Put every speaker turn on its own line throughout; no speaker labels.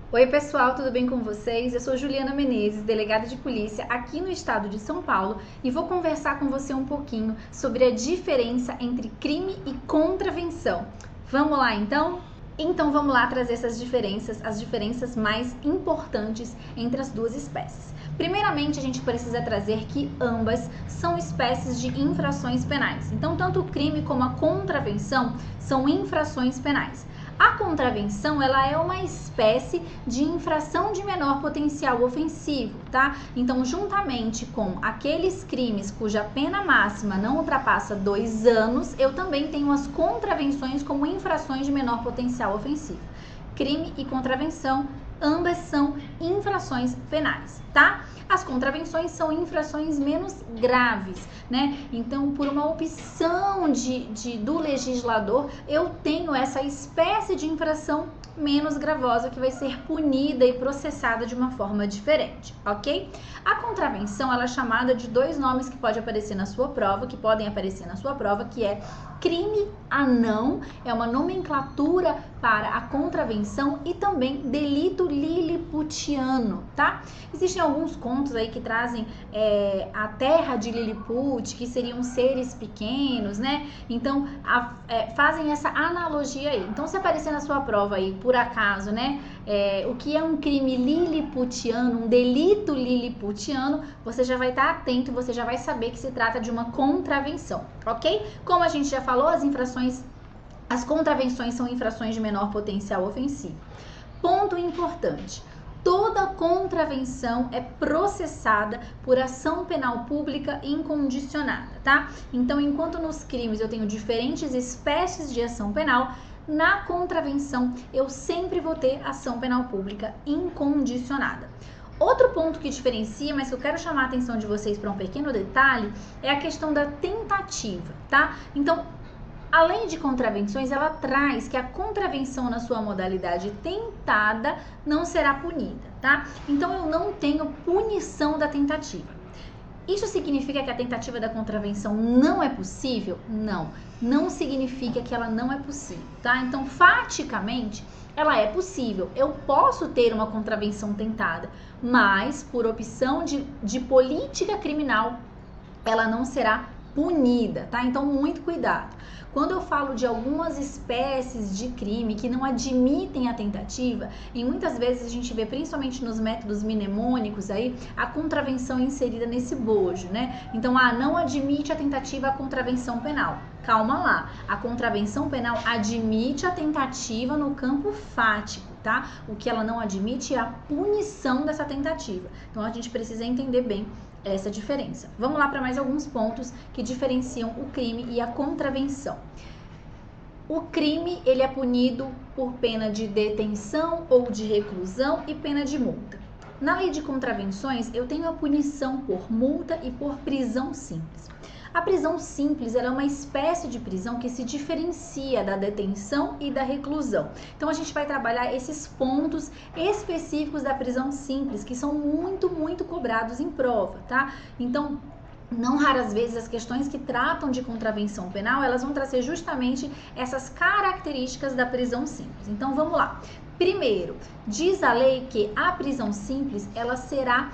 Oi pessoal, tudo bem com vocês? Eu sou Juliana Menezes, delegada de polícia aqui no estado de São Paulo e vou conversar com você um pouquinho sobre a diferença entre crime e contravenção. Vamos lá então? Então vamos lá trazer essas diferenças, as diferenças mais importantes entre as duas espécies. Primeiramente, a gente precisa trazer que ambas são espécies de infrações penais. Então, tanto o crime como a contravenção são infrações penais. A contravenção, ela é uma espécie de infração de menor potencial ofensivo, tá? Então, juntamente com aqueles crimes cuja pena máxima não ultrapassa 2 anos, eu também tenho as contravenções como infrações de menor potencial ofensivo. Crime e contravenção, ambas são infrações penais, tá? As contravenções são infrações menos graves, né? Então, por uma opção do legislador, eu tenho essa espécie de infração menos gravosa que vai ser punida e processada de uma forma diferente, ok? A contravenção, ela é chamada de 2 nomes que podem aparecer na sua prova, que é crime anão, é uma nomenclatura para a contravenção, e também delito liliputiano, tá? Existem alguns contos aí que trazem a terra de Liliput, que seriam seres pequenos, né? Então, fazem essa analogia aí. Então, se aparecer na sua prova aí, por acaso, né? O que é um crime liliputiano, um delito liliputiano, você já vai estar atento, você já vai saber que se trata de uma contravenção, ok? Como a gente já falou, as contravenções são infrações de menor potencial ofensivo. Ponto importante: toda contravenção é processada por ação penal pública incondicionada, tá? Então, enquanto nos crimes eu tenho diferentes espécies de ação penal, na contravenção eu sempre vou ter ação penal pública incondicionada. Outro ponto que diferencia, mas que eu quero chamar a atenção de vocês para um pequeno detalhe, é a questão da tentativa, tá? Então, além de contravenções, ela traz que a contravenção na sua modalidade tentada não será punida, tá? Então, eu não tenho punição da tentativa. Isso significa que a tentativa da contravenção não é possível? Não, não significa que ela não é possível, tá? Então, faticamente, ela é possível. Eu posso ter uma contravenção tentada, mas por opção de política criminal, ela não será punida, tá? Então, muito cuidado. Quando eu falo de algumas espécies de crime que não admitem a tentativa, e muitas vezes a gente vê, principalmente nos métodos mnemônicos aí, a contravenção inserida nesse bojo, né? Então, não admite a tentativa, a contravenção penal. Calma lá, a contravenção penal admite a tentativa no campo fático, tá? O que ela não admite é a punição dessa tentativa. Então, a gente precisa entender bem essa diferença. Vamos lá para mais alguns pontos que diferenciam o crime e a contravenção. O crime, ele é punido por pena de detenção ou de reclusão e pena de multa. Na lei de contravenções, eu tenho a punição por multa e por prisão simples. A prisão simples, ela é uma espécie de prisão que se diferencia da detenção e da reclusão. Então, a gente vai trabalhar esses pontos específicos da prisão simples, que são muito, muito cobrados em prova, tá? Então, não raras vezes as questões que tratam de contravenção penal, elas vão trazer justamente essas características da prisão simples. Então, vamos lá. Primeiro, diz a lei que a prisão simples, ela será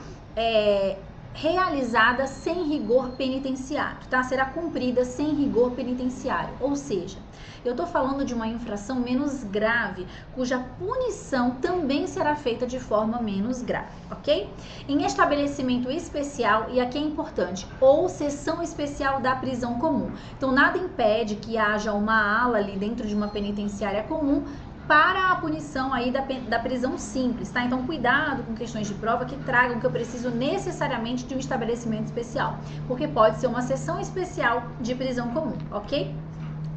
realizada sem rigor penitenciário, tá? Será cumprida sem rigor penitenciário, ou seja, eu tô falando de uma infração menos grave, cuja punição também será feita de forma menos grave, ok? Em estabelecimento especial, e aqui é importante, ou seção especial da prisão comum. Então, nada impede que haja uma ala ali dentro de uma penitenciária comum para a punição aí da prisão simples, tá? Então, cuidado com questões de prova que tragam que eu preciso necessariamente de um estabelecimento especial, porque pode ser uma seção especial de prisão comum, ok?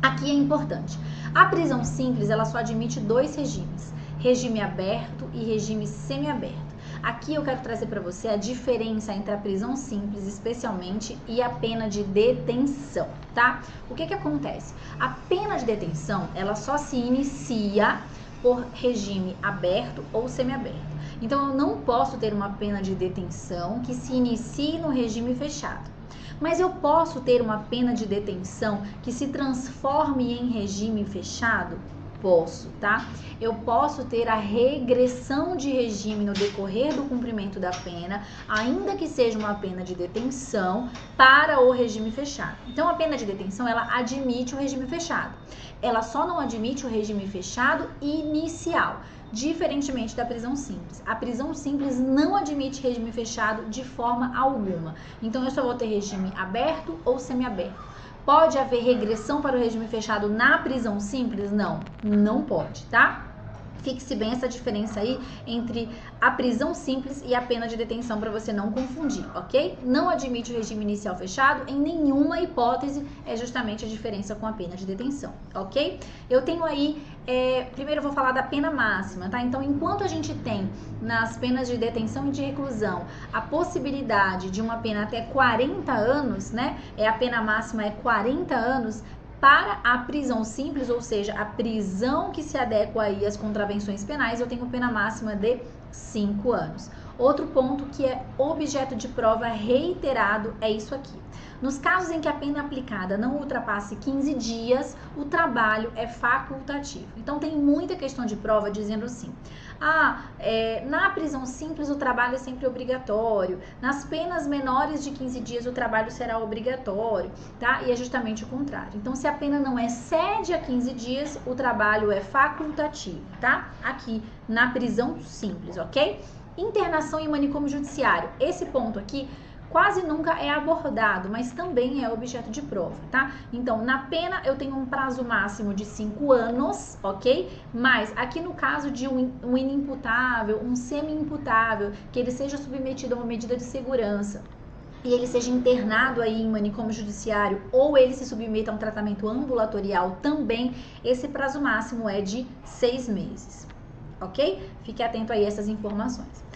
Aqui é importante. A prisão simples, ela só admite 2 regimes, regime aberto e regime semiaberto. Aqui eu quero trazer para você a diferença entre a prisão simples, especialmente, e a pena de detenção, tá? O que acontece? A pena de detenção, ela só se inicia por regime aberto ou semiaberto. Então, eu não posso ter uma pena de detenção que se inicie no regime fechado. Mas eu posso ter uma pena de detenção que se transforme em regime fechado? Posso, tá? Eu posso ter a regressão de regime no decorrer do cumprimento da pena, ainda que seja uma pena de detenção, para o regime fechado. Então, a pena de detenção, ela admite o regime fechado. Ela só não admite o regime fechado inicial, diferentemente da prisão simples. A prisão simples não admite regime fechado de forma alguma. Então, eu só vou ter regime aberto ou semiaberto. Pode haver regressão para o regime fechado na prisão simples? Não, não pode, tá? Fixe bem essa diferença aí entre a prisão simples e a pena de detenção para você não confundir, ok? Não admite o regime inicial fechado em nenhuma hipótese, é justamente a diferença com a pena de detenção, ok? Eu tenho aí, primeiro eu vou falar da pena máxima, tá? Então, enquanto a gente tem nas penas de detenção e de reclusão a possibilidade de uma pena até 40 anos, né? A pena máxima é 40 anos, para a prisão simples, ou seja, a prisão que se adequa aí às contravenções penais, eu tenho pena máxima de 5 anos. Outro ponto que é objeto de prova reiterado é isso aqui. Nos casos em que a pena aplicada não ultrapasse 15 dias, o trabalho é facultativo. Então, tem muita questão de prova dizendo assim: na prisão simples o trabalho é sempre obrigatório, nas penas menores de 15 dias o trabalho será obrigatório, tá? E é justamente o contrário. Então, se a pena não excede a 15 dias, o trabalho é facultativo, tá? Aqui na prisão simples, ok? Internação em manicômio judiciário. Esse ponto aqui quase nunca é abordado, mas também é objeto de prova, tá? Então, na pena eu tenho um prazo máximo de 5 anos, ok? Mas aqui no caso de um inimputável, um semi-imputável, que ele seja submetido a uma medida de segurança e ele seja internado aí em manicômio judiciário ou ele se submeta a um tratamento ambulatorial também, esse prazo máximo é de 6 meses, ok? Fique atento aí a essas informações.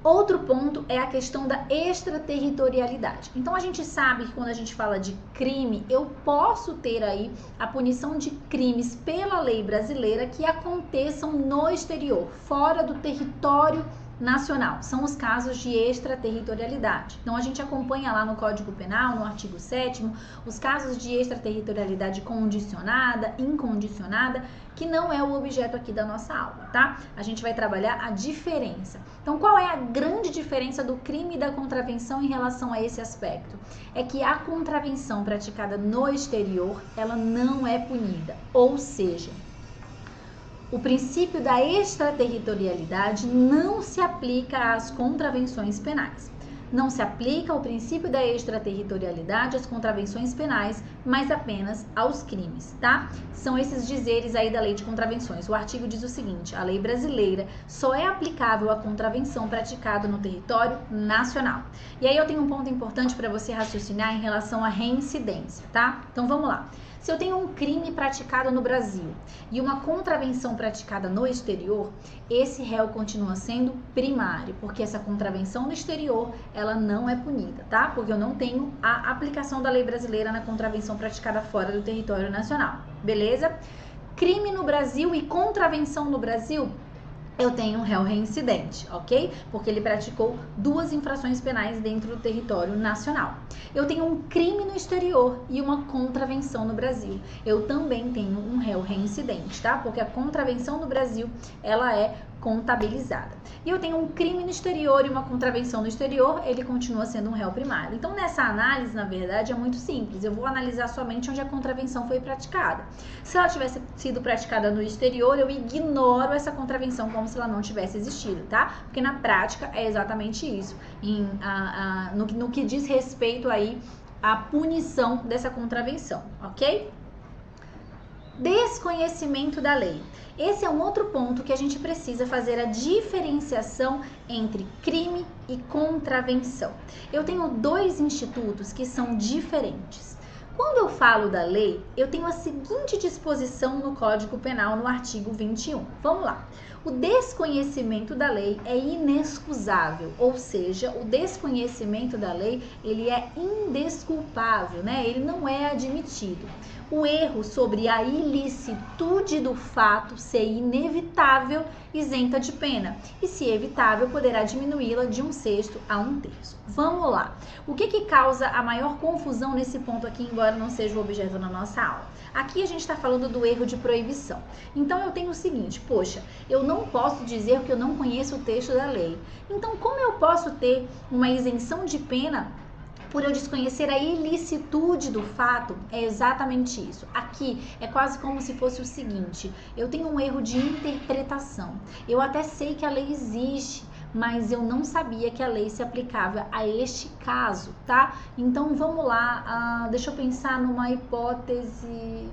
Outro ponto é a questão da extraterritorialidade. Então, a gente sabe que quando a gente fala de crime, eu posso ter aí a punição de crimes pela lei brasileira que aconteçam no exterior, fora do território nacional. São os casos de extraterritorialidade. Então, a gente acompanha lá no Código Penal, no artigo 7º, os casos de extraterritorialidade condicionada, incondicionada, que não é o objeto aqui da nossa aula, tá? A gente vai trabalhar a diferença. Então, qual é a grande diferença do crime e da contravenção em relação a esse aspecto? É que a contravenção praticada no exterior, ela não é punida, ou seja, o princípio da extraterritorialidade não se aplica às contravenções penais. Não se aplica o princípio da extraterritorialidade às contravenções penais, mas apenas aos crimes, tá? São esses dizeres aí da lei de contravenções. O artigo diz o seguinte: a lei brasileira só é aplicável à contravenção praticada no território nacional. E aí eu tenho um ponto importante para você raciocinar em relação à reincidência, tá? Então vamos lá. Se eu tenho um crime praticado no Brasil e uma contravenção praticada no exterior, esse réu continua sendo primário, porque essa contravenção no exterior, ela não é punida, tá? Porque eu não tenho a aplicação da lei brasileira na contravenção praticada fora do território nacional, beleza? Crime no Brasil e contravenção no Brasil, eu tenho um réu reincidente, ok? Porque ele praticou 2 infrações penais dentro do território nacional. Eu tenho um crime no exterior e uma contravenção no Brasil. Eu também tenho um réu reincidente, tá? Porque a contravenção no Brasil, ela é contabilizada. E eu tenho um crime no exterior e uma contravenção no exterior, ele continua sendo um réu primário. Então, nessa análise, na verdade, é muito simples. Eu vou analisar somente onde a contravenção foi praticada. Se ela tivesse sido praticada no exterior, eu ignoro essa contravenção como se ela não tivesse existido, tá? Porque na prática é exatamente isso. No que diz respeito aí à punição dessa contravenção, ok? Desconhecimento da lei. Esse é um outro ponto que a gente precisa fazer a diferenciação entre crime e contravenção. Eu tenho 2 institutos que são diferentes. Quando eu falo da lei, eu tenho a seguinte disposição no Código Penal, no artigo 21. Vamos lá. O desconhecimento da lei é inexcusável, ou seja, o desconhecimento da lei, ele é indesculpável, né? Ele não é admitido. O erro sobre a ilicitude do fato ser inevitável isenta de pena e, se evitável, poderá diminuí-la de 1/6 a 1/3. Vamos lá. O que causa a maior confusão nesse ponto aqui, embora não seja o objeto da nossa aula? Aqui a gente está falando do erro de proibição. Então eu tenho o seguinte, poxa, eu não posso dizer que eu não conheço o texto da lei. Então como eu posso ter uma isenção de pena por eu desconhecer a ilicitude do fato? É exatamente isso. Aqui é quase como se fosse o seguinte, eu tenho um erro de interpretação. Eu até sei que a lei existe, mas eu não sabia que a lei se aplicava a este caso, tá? Então vamos lá, deixa eu pensar numa hipótese.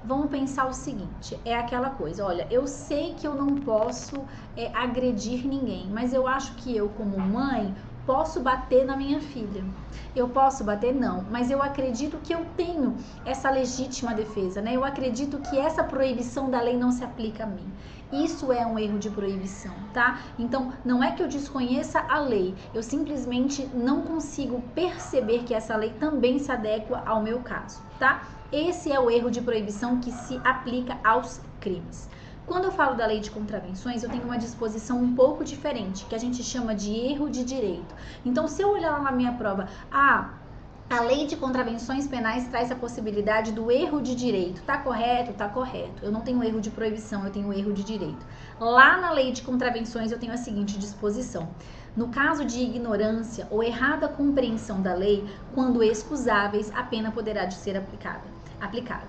Vamos pensar o seguinte, é aquela coisa, olha, eu sei que eu não posso agredir ninguém, mas eu acho que eu, como mãe, posso bater na minha filha. Eu posso bater? Não, mas eu acredito que eu tenho essa legítima defesa, né? Eu acredito que essa proibição da lei não se aplica a mim. Isso é um erro de proibição, tá? Então, não é que eu desconheça a lei, eu simplesmente não consigo perceber que essa lei também se adequa ao meu caso, tá? Esse é o erro de proibição que se aplica aos crimes. Quando eu falo da lei de contravenções, eu tenho uma disposição um pouco diferente, que a gente chama de erro de direito. Então, se eu olhar lá na minha prova, a lei de contravenções penais traz a possibilidade do erro de direito. Tá correto? Tá correto. Eu não tenho erro de proibição, eu tenho erro de direito. Lá na lei de contravenções eu tenho a seguinte disposição. No caso de ignorância ou errada compreensão da lei, quando excusáveis, a pena poderá ser aplicada.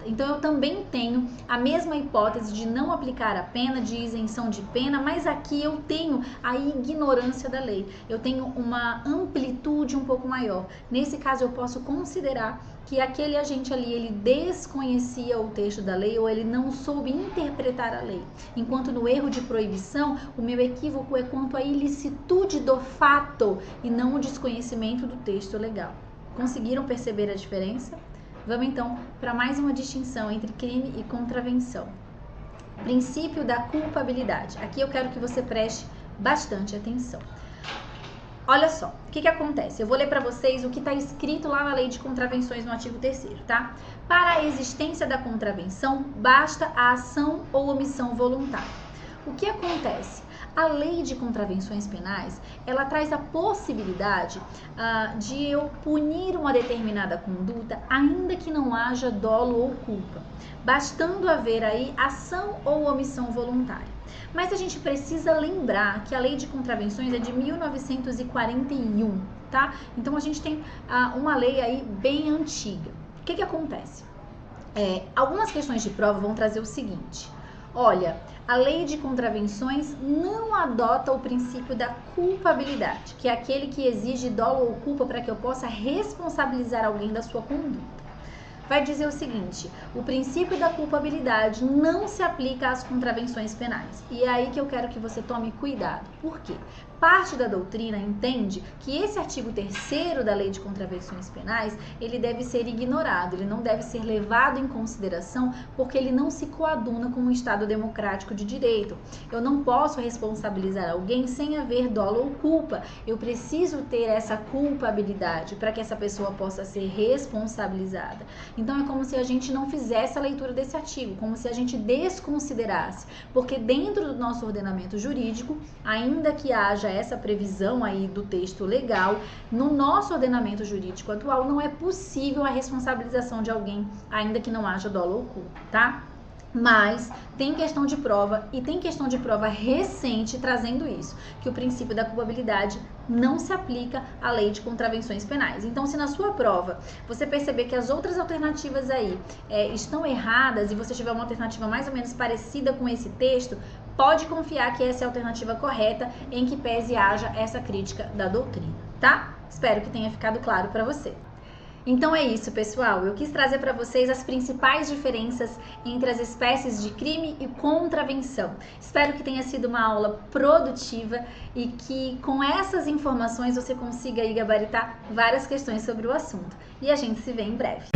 Então eu também tenho a mesma hipótese de não aplicar a pena, de isenção de pena, mas aqui eu tenho a ignorância da lei. Eu tenho uma amplitude um pouco maior. Nesse caso eu posso considerar que aquele agente ali, ele desconhecia o texto da lei ou ele não soube interpretar a lei. Enquanto no erro de proibição, o meu equívoco é quanto à ilicitude do fato e não o desconhecimento do texto legal. Conseguiram perceber a diferença? Vamos então para mais uma distinção entre crime e contravenção. Princípio da culpabilidade. Aqui eu quero que você preste bastante atenção. Olha só, o que acontece? Eu vou ler para vocês o que está escrito lá na lei de contravenções no artigo 3º, tá? Para a existência da contravenção, basta a ação ou omissão voluntária. O que acontece? A lei de contravenções penais, ela traz a possibilidade de eu punir uma determinada conduta, ainda que não haja dolo ou culpa, bastando haver aí ação ou omissão voluntária. Mas a gente precisa lembrar que a lei de contravenções é de 1941, tá? Então a gente tem uma lei aí bem antiga. O que acontece? Algumas questões de prova vão trazer o seguinte: olha, a lei de contravenções não adota o princípio da culpabilidade, que é aquele que exige dolo ou culpa para que eu possa responsabilizar alguém da sua conduta. Vai dizer o seguinte: o princípio da culpabilidade não se aplica às contravenções penais. E é aí que eu quero que você tome cuidado. Por quê? Parte da doutrina entende que esse artigo 3º da Lei de Contravenções Penais, ele deve ser ignorado, ele não deve ser levado em consideração porque ele não se coaduna com um Estado democrático de direito. Eu não posso responsabilizar alguém sem haver dolo ou culpa. Eu preciso ter essa culpabilidade para que essa pessoa possa ser responsabilizada. Então é como se a gente não fizesse a leitura desse artigo, como se a gente desconsiderasse, porque dentro do nosso ordenamento jurídico, ainda que haja essa previsão aí do texto legal, no nosso ordenamento jurídico atual não é possível a responsabilização de alguém, ainda que não haja dolo ou culpa, tá? Mas tem questão de prova, e tem questão de prova recente trazendo isso, que o princípio da culpabilidade não se aplica à lei de contravenções penais. Então, se na sua prova você perceber que as outras alternativas aí estão erradas e você tiver uma alternativa mais ou menos parecida com esse texto, pode confiar que essa é a alternativa correta, em que pese haja essa crítica da doutrina, tá? Espero que tenha ficado claro para você. Então é isso, pessoal. Eu quis trazer para vocês as principais diferenças entre as espécies de crime e contravenção. Espero que tenha sido uma aula produtiva e que com essas informações você consiga aí gabaritar várias questões sobre o assunto. E a gente se vê em breve.